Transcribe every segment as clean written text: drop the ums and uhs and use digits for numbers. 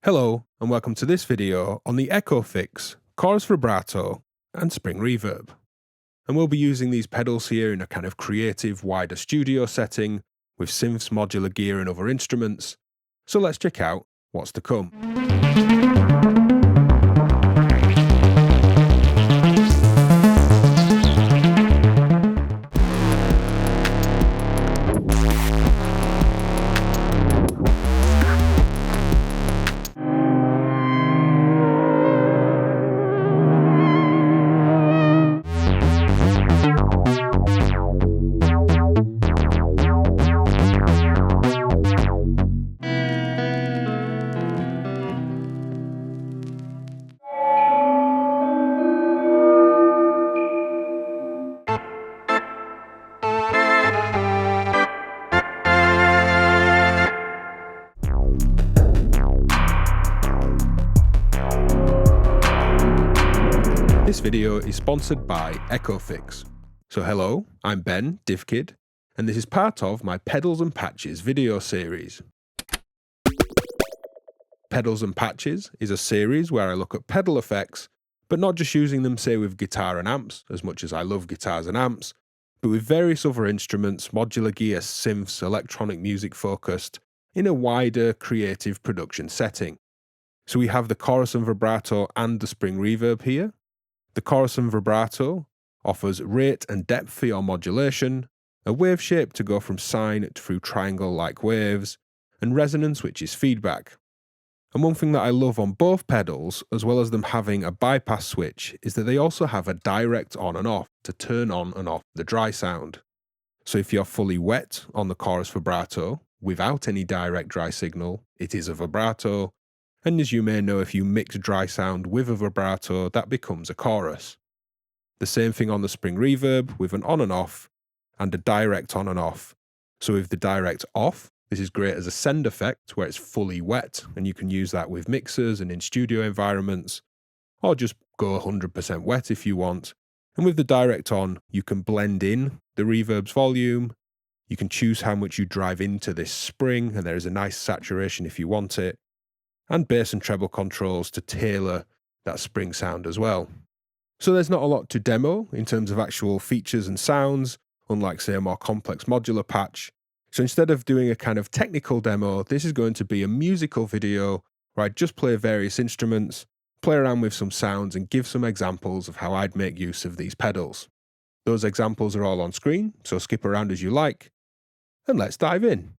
Hello and welcome to this video on the Echo Fix, Chorus Vibrato and Spring Reverb. And we'll be using these pedals here in a kind of creative, wider studio setting with synths, modular gear and other instruments. So let's check out what's to come. This video is sponsored by Echo Fix. So hello, I'm Ben, DivKid, and this is part of my Pedals and Patches video series. Pedals and Patches is a series where I look at pedal effects, but not just using them say with guitar and amps, as much as I love guitars and amps, but with various other instruments, modular gear, synths, electronic music focused, in a wider creative production setting. So we have the Chorus and Vibrato and the Spring Reverb here. The Chorus and Vibrato offers rate and depth for your modulation, a wave shape to go from sine through triangle-like waves, and resonance, which is feedback. And one thing that I love on both pedals, as well as them having a bypass switch, is that they also have a direct on and off to turn on and off the dry sound. So if you're fully wet on the Chorus Vibrato, without any direct dry signal, it is a vibrato. And as you may know, if you mix dry sound with a vibrato, that becomes a chorus. The same thing on the Spring Reverb with an on and off and a direct on and off. So with the direct off, this is great as a send effect where it's fully wet and you can use that with mixers and in studio environments, or just go 100% wet if you want. And with the direct on, you can blend in the reverb's volume. You can choose how much you drive into this spring and there is a nice saturation if you want it. And bass and treble controls to tailor that spring sound as well. So there's not a lot to demo in terms of actual features and sounds, unlike say a more complex modular patch. So instead of doing a kind of technical demo, this is going to be a musical video where I just play various instruments, play around with some sounds and give some examples of how I'd make use of these pedals. Those examples are all on screen, so skip around as you like, and let's dive in.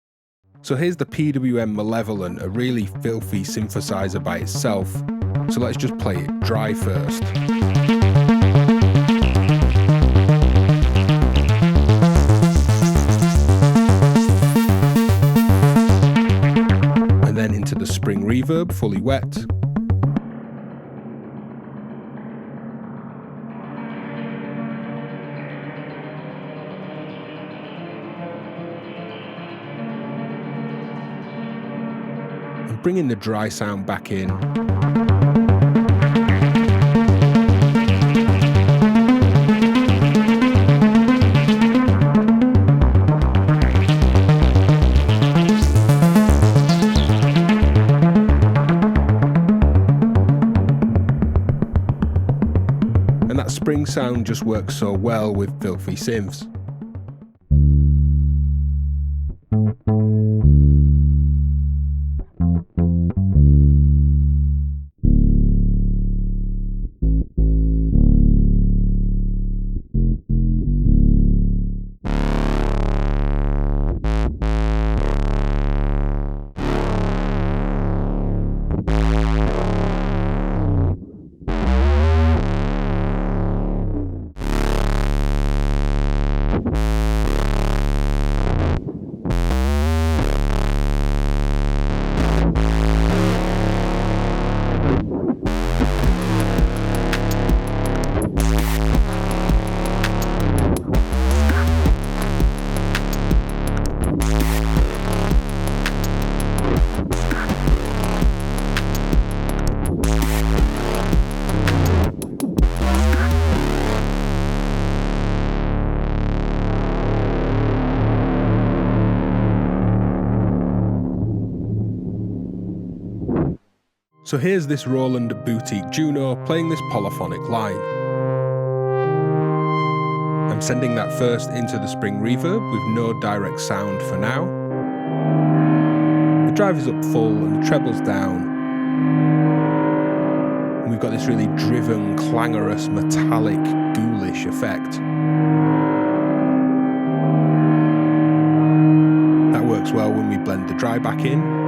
So here's the PWM Malevolent, a really filthy synthesizer by itself. So let's just play it dry first. And then into the Spring Reverb, fully wet. Bringing the dry sound back in. And that spring sound just works so well with filthy synths. So here's this Roland Boutique Juno playing this polyphonic line. I'm sending that first into the spring reverb with no direct sound for now. The drive is up full and the treble's down. And we've got this really driven, clangorous, metallic, ghoulish effect. That works well when we blend the dry back in.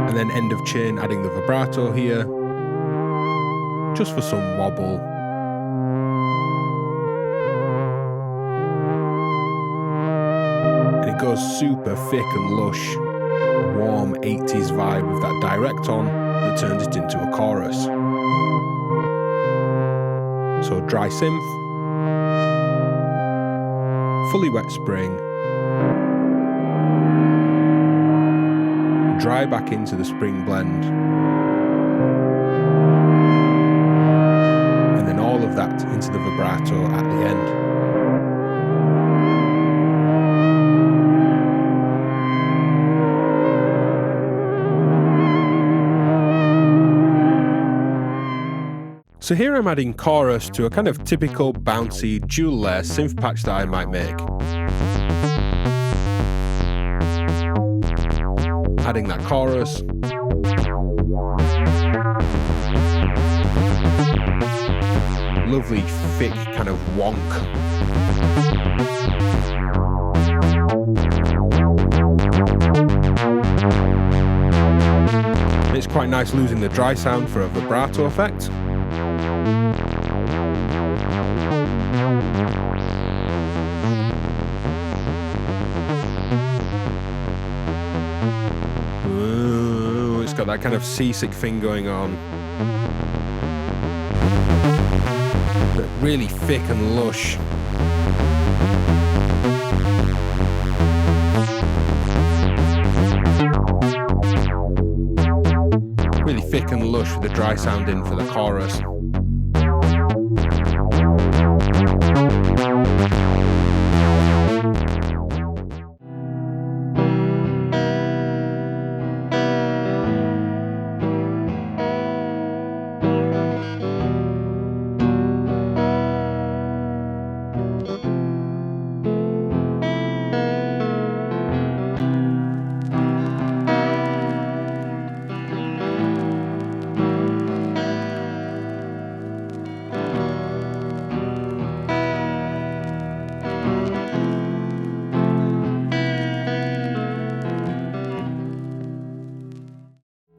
And then end of chain adding the vibrato here, just for some wobble. And it goes super thick and lush, warm 80s vibe with that direct on that turns it into a chorus. So dry synth, fully wet spring, dry back into the spring blend, and then all of that into the vibrato at the end. So here I'm adding chorus to a kind of typical bouncy dual layer synth patch that I might make. Adding that chorus. Lovely thick kind of wonk. It's quite nice losing the dry sound for a vibrato effect. It's got that kind of seasick thing going on. But really thick and lush. Really thick and lush with the dry sound in for the chorus.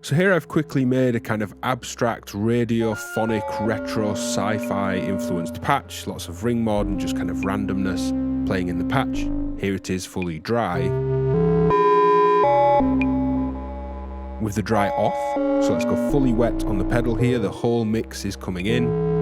So here I've quickly made a kind of abstract, radiophonic, retro, sci-fi influenced patch, lots of ring mod and just kind of randomness playing in the patch. Here it is fully dry, with the dry off. So let's go fully wet on the pedal here, the whole mix is coming in.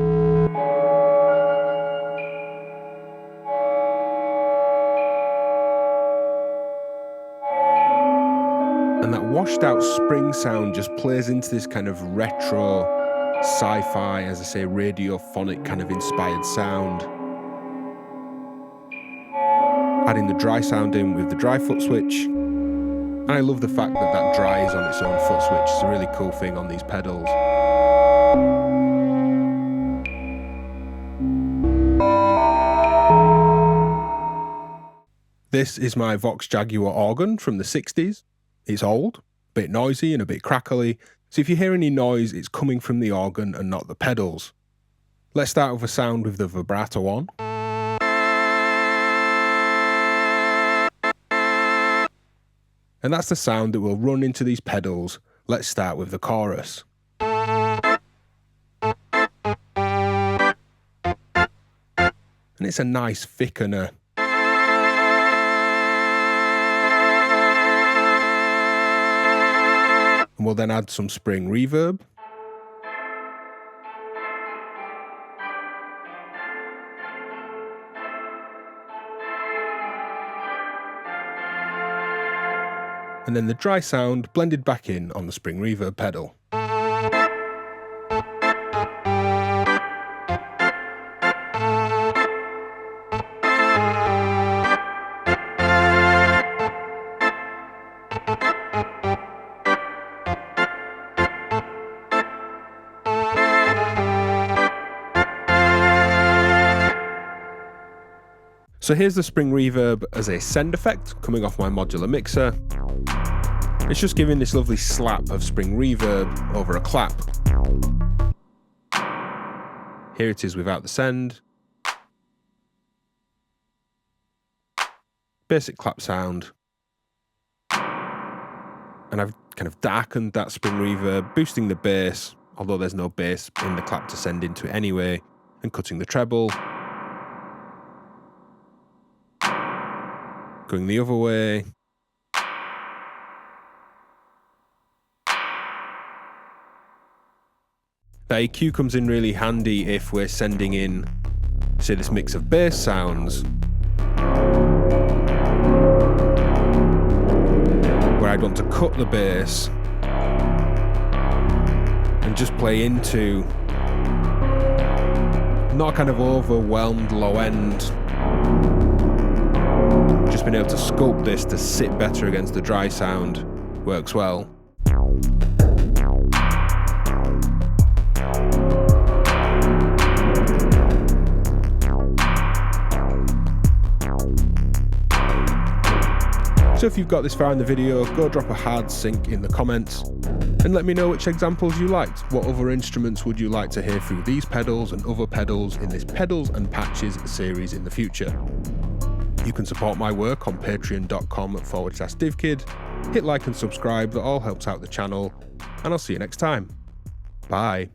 And that washed out spring sound just plays into this kind of retro, sci-fi, as I say, radiophonic kind of inspired sound. Adding the dry sound in with the dry foot switch. And I love the fact that that dry is on its own foot switch. It's a really cool thing on these pedals. This is my Vox Jaguar organ from the 60s. It's old, a bit noisy and a bit crackly, so if you hear any noise, it's coming from the organ and not the pedals. Let's start with a sound with the vibrato on. And that's the sound that will run into these pedals. Let's start with the chorus. And it's a nice thickener. And we'll then add some spring reverb. And then the dry sound blended back in on the spring reverb pedal. So here's the spring reverb as a send effect coming off my modular mixer. It's just giving this lovely slap of spring reverb over a clap. Here it is without the send. Basic clap sound. And I've kind of darkened that spring reverb, boosting the bass, although there's no bass in the clap to send into it anyway, and cutting the treble. Going the other way. The EQ comes in really handy if we're sending in, say, this mix of bass sounds, where I'd want to cut the bass and just play into not a kind of overwhelmed low end, just being able to sculpt this to sit better against the dry sound works well. So if you've got this far in the video, go drop a hard sync in the comments and let me know which examples you liked. What other instruments would you like to hear through these pedals and other pedals in this Pedals and Patches series in the future? You can support my work on patreon.com/DivKid. Hit like and subscribe, that all helps out the channel, and I'll see you next time. Bye.